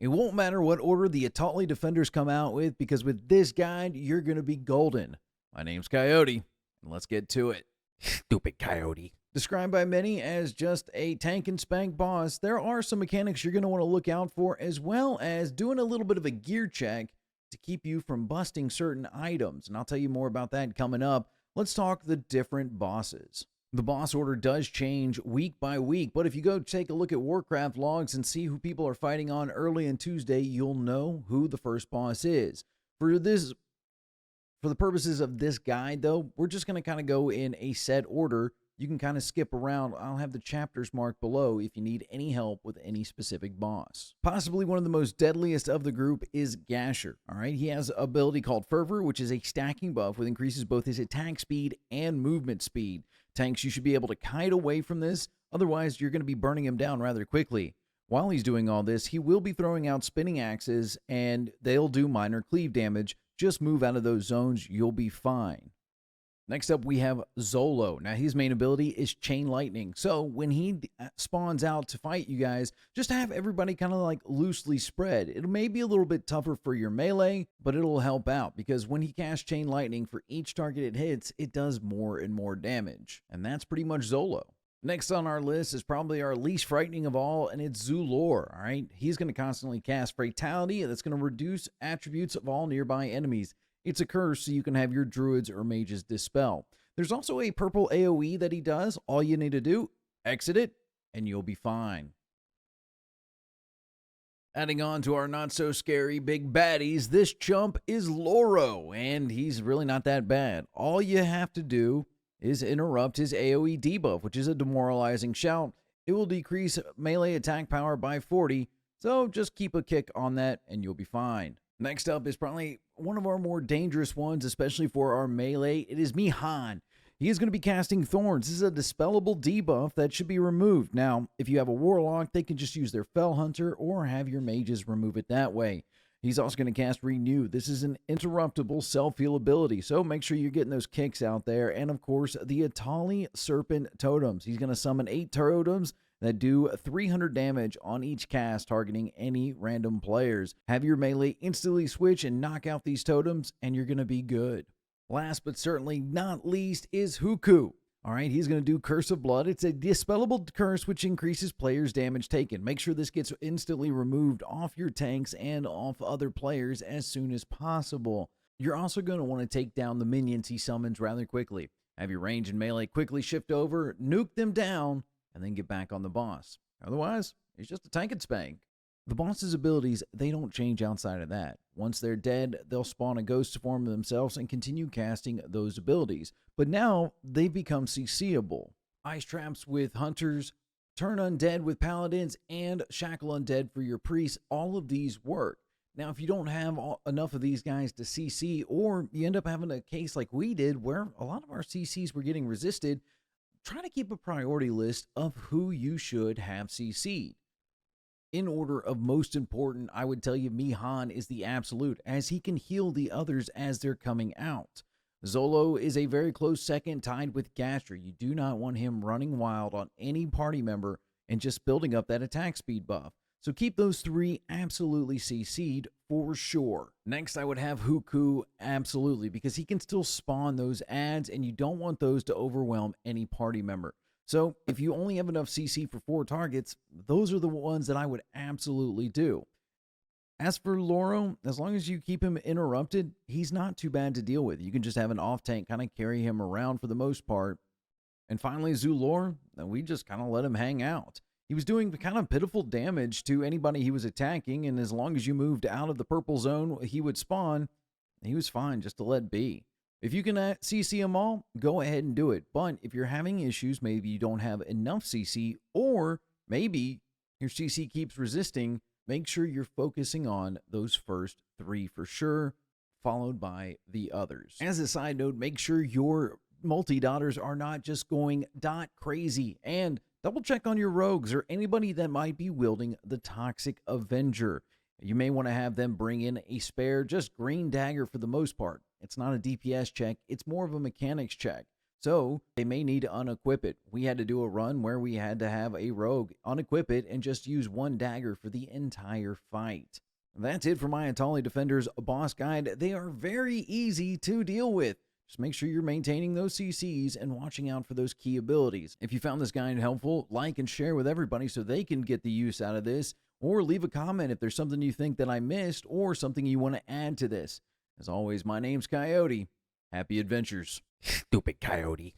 It won't matter what order the Atal'al Defenders come out with, because with this guide, you're going to be golden. My name's Coyote, and let's get to it. Stupid Coyote. Described by many as just a tank and spank boss, there are some mechanics you're going to want to look out for, as well as doing a little bit of a gear check to keep you from busting certain items. And I'll tell you more about that coming up. Let's talk the different bosses. The boss order does change week by week, but if you go take a look at Warcraft logs and see who people are fighting on early on Tuesday, you'll know who the first boss is. For the purposes of this guide, though, we're just going to kind of go in a set order. You can kind of skip around. I'll have the chapters marked below if you need any help with any specific boss. Possibly one of the most deadliest of the group is Gasher. All right, he has an ability called Fervor, which is a stacking buff which increases both his attack speed and movement speed. Tanks, you should be able to kite away from this, otherwise you're going to be burning him down rather quickly. While he's doing all this, he will be throwing out spinning axes, and they'll do minor cleave damage. Just move out of those zones, you'll be fine. Next up, we have Zolo. Now, his main ability is Chain Lightning. So, when he spawns out to fight you guys, just have everybody kind of like loosely spread. It may be a little bit tougher for your melee, but it'll help out, because when he casts Chain Lightning, for each target it hits, it does more and more damage. And that's pretty much Zolo. Next on our list is probably our least frightening of all, and it's Zul Lor, all right? He's going to constantly cast Fatality that's going to reduce attributes of all nearby enemies. It's a curse, so you can have your druids or mages dispel. There's also a purple AoE that he does. All you need to do, exit it, and you'll be fine. Adding on to our not-so-scary big baddies, this chump is Loro, and he's really not that bad. All you have to do is interrupt his AoE debuff, which is a demoralizing shout. It will decrease melee attack power by 40, so just keep a kick on that, and you'll be fine. Next up is probably one of our more dangerous ones, especially for our melee. It is Mijan. He is going to be casting Thorns. This is a dispellable debuff that should be removed. Now, if you have a Warlock, they can just use their Fell Hunter or have your mages remove it that way. He's also going to cast Renew. This is an interruptible self-heal ability, so make sure you're getting those kicks out there. And, of course, the Atal'al Serpent Totems. He's going to summon 8 totems that do 300 damage on each cast, targeting any random players. Have your melee instantly switch and knock out these totems, and you're going to be good. Last but certainly not least is Hukku. All right, he's going to do Curse of Blood. It's a dispellable curse which increases players' damage taken. Make sure this gets instantly removed off your tanks and off other players as soon as possible. You're also going to want to take down the minions he summons rather quickly. Have your range and melee quickly shift over, nuke them down, and then get back on the boss. Otherwise, it's just a tank and spank. The boss's abilities, they don't change outside of that. Once they're dead, they'll spawn a ghost form of themselves and continue casting those abilities. But now, they've become CCable. Ice traps with hunters, turn undead with paladins, and shackle undead for your priests. All of these work. Now, if you don't have enough of these guys to CC, or you end up having a case like we did where a lot of our CCs were getting resisted, try to keep a priority list of who you should have CC'd. In order of most important, I would tell you Mijan is the absolute, as he can heal the others as they're coming out. Zolo is a very close second, tied with Gasher. You do not want him running wild on any party member and just building up that attack speed buff. So keep those 3 absolutely CC'd for sure. Next, I would have Hukku absolutely, because he can still spawn those ads, and you don't want those to overwhelm any party member. So if you only have enough CC for 4 targets, those are the ones that I would absolutely do. As for Loro, as long as you keep him interrupted, he's not too bad to deal with. You can just have an off tank kind of carry him around for the most part. And finally, Zul Lor, we just kind of let him hang out. He was doing kind of pitiful damage to anybody he was attacking, and as long as you moved out of the purple zone he would spawn, he was fine just to let be. If you can CC them all, go ahead and do it. But if you're having issues, maybe you don't have enough CC, or maybe your CC keeps resisting, make sure you're focusing on those first 3 for sure, followed by the others. As a side note, make sure your multi-dotters are not just going dot crazy, and double check on your rogues or anybody that might be wielding the Toxic Avenger. You may want to have them bring in a spare, just green dagger for the most part. It's not a DPS check, it's more of a mechanics check. So they may need to unequip it. We had to do a run where we had to have a rogue unequip it and just use one dagger for the entire fight. That's it for my Atal'al Defenders boss guide. They are very easy to deal with. Just make sure you're maintaining those CCs and watching out for those key abilities. If you found this guide helpful, like and share with everybody so they can get the use out of this, or leave a comment if there's something you think that I missed or something you want to add to this. As always, my name's Coyote. Happy adventures. Stupid coyote.